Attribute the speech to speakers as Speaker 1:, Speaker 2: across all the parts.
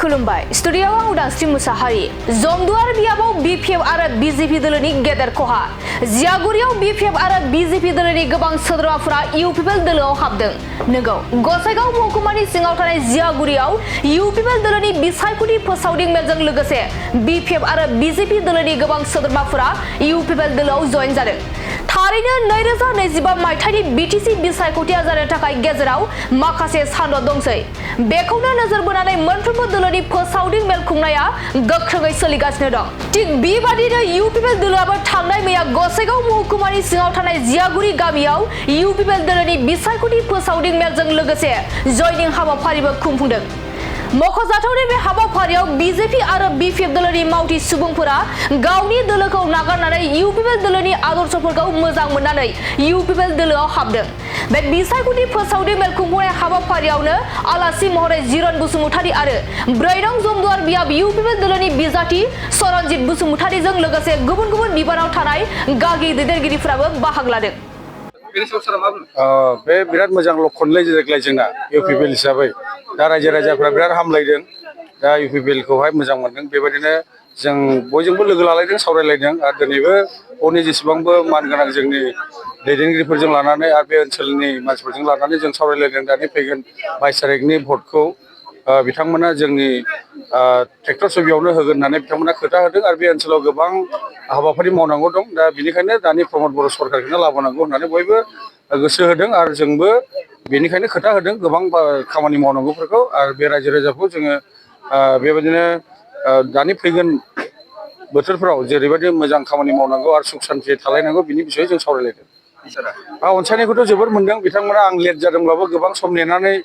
Speaker 1: खुलुमबाय स्टुडियोआव आं उदांस्रि मुसाहारि जमदुवार बियाबाव बिपिएफ आरो बिजेपि दलनि गेदेर खहा जियागुरियाव बिपिएफ आरो बिजेपि दलनि गोबां सोद्रोमाफोरा इउपिपिएल दलोआव हाबदों नंगौ गसाइगाव महकुमानि सिङाव थानाय जियागुरियाव इउपिपिएल दलनि बिसायख'थि फोसावदिं मेलजों लोगोसे बिपिएफ आरो बिजेपि दलनि गोबां सोद्रोमाफोरा इउपिपिएल दलोआव जयेन जादों थारैनो 2025 मायथाइनि बिटिसि बिसायख'थिया जानो थाखाय गेजेराव माखासे सानद दंसै बेखौनो नोजोर बोनानै मोनफ्रोमबो दलनि फोसावदिं मेल खुंनाया गोख्रोङै सोलिगासिनो दं थिग बेबादिनो इउपिपिएल दलोआबो थांनाय मैया गसाइगाव महकुमानि सिङाव थानाय जियागुरि गामियाव इउपिपिएल दलनि बिसायख'थि फोसावदिं मेलजों लोगोसे जयनिं हाबाफारिबो खुंफुंदों मख'जाथावनि बे हाबाफारियाव बिजेपि आरो बिपिएफ दलनि मावथि सुबुंफोरा गावनि दलोखौ नागारनानै इउपिपिएल दलनि आदर्शफोरखौ मोजां मोननानै इउपिपिएल दलोआव हाबदों बे बिसायख'थि फोसावदिं मेल खुंफुंनाय हाबाफारियावनो आलासि महरै जिरन बसुमतारी आरो 4 नं जमदुवार बियाब इउपिपिएल दलनि बिजाथि सरनजित बसुमतारीजों लोगोसे गुबुन गुबुन बिबानाव थानाय गागि दैदेनगिरिफोराबो बाहागो लादों
Speaker 2: बे बिराद मोजां लक्षणलै देग्लाय जोंना इउपिपिएल हिसाबै दा रायजो राजाफ्रा बिराद हामलायदों दा इउपिपिएलखौहाय मोजां मोनदों बेबायदिनो जों बयजोंबो लोगो लालायदों सावरायलायदों आरो दिनैबो हरनि जेसेबांबो मानगोनां जोंनि दैदेनगिरिफोरजों लानानै आरो बे ओनसोलनि मानसिफोरजों लानानै जों सावरायलायदों दानि फैगोन 22 तारिखनि भटखौ बिथांमोना जोंनि ट्रेक्टर सुबियावनो होगोन होननानै बिथांमोना खोथा होदों आरो बे ओनसोलाव गोबां हाबाफारि मावनांगौ दं दा बेनिखायनो दानि प्रमद बर' सरकारखौनो लाबोनांगौ होननानै बयबो गोसो होदों आरो जोंबो बेनिखायनो खोथा होदों गोबां खामानि मावनांगौफोरखौ आरो बे रायजो राजाखौ जोङो बेबायदिनो दानि फैगोन बोथोरफोराव जेरैबायदि मोजां खामानि मावनांगौ आरो सुख सान्थि थालायनांगौ बिनि बिसयै जों सावरायलायदों अनसायनायखौथ' जोबोर मोनदों बिथांमोना आं लेट जादोंब्लाबो गोबां सम नेनानै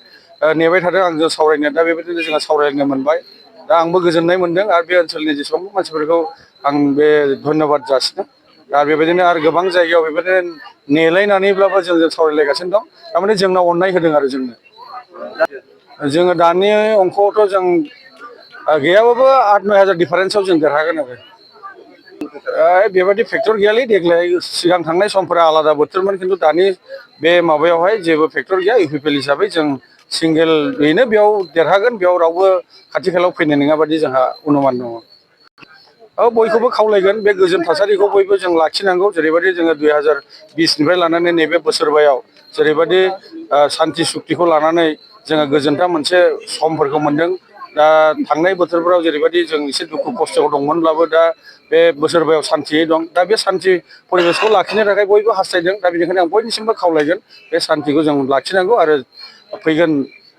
Speaker 2: नेबाय थादों आंजों सावरायनो दा बेबायदिनो जोङो सावरायनो मोनबाय दा आंबो गोजोननाय मोनदों आरो बे ओनसोलनि जेसेबां मानसिफोरखौ आं बे धन्यबाद जासिदों दा बेबायदिनो आरो गोबां जायगायाव बेबायदिनो नेलायनानैब्लाबो जों सावरायलायगासिनो दं थारमाने जोंनाव अननाय होदों आरो जोङो दानि अंकआवथ' जों गैयाबाबो 8-9 हाजार डिफारेन्सआव जों देरहागोन आरो बेबायदि फेक्टर गैयालै देग्लाय सिगां थांनाय समफोरा आलादा बोथोरमोन खिन्थु दानि बे माबायावहाय जेबो फेक्टर गैया इउपिपिएल हिसाबै जों सिंगेलयैनो बेयाव देरहागोन बेयाव रावबो खाथि खालायाव फैनाय नङा बादि जोंहा अनुमान दङ बयखौबो खावलायगोन बे गोजोन थासारिखौ बयबो जों लाखिनांगौ जेरैबायदि जोङो 2020निफ्राय लानानै नैबे बोसोरबायाव जेरैबायदि सान्थि सुक्तिखौ लानानै जोङो गोजोनथा मोनसे समफोरखौ मोनदों दा थांनाय बोथोरफोराव जेरैबायदि जों एसे दुखु खस्थ'आव दंमोनब्लाबो दा बे बोसोरबायाव सान्थियै दं दा बे सान्थि परिबेसखौ लाखिनो थाखाय बयबो हास्थायदों दा बेनिखायनो आं बयनिसिमबो खावलायगोन बे सान्थिखौ जों लाखिनांगौ आरो फैगोन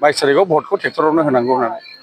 Speaker 2: 22 तारिखआव भटखौ ट्रेक्टरावनो होनांगौ होननानै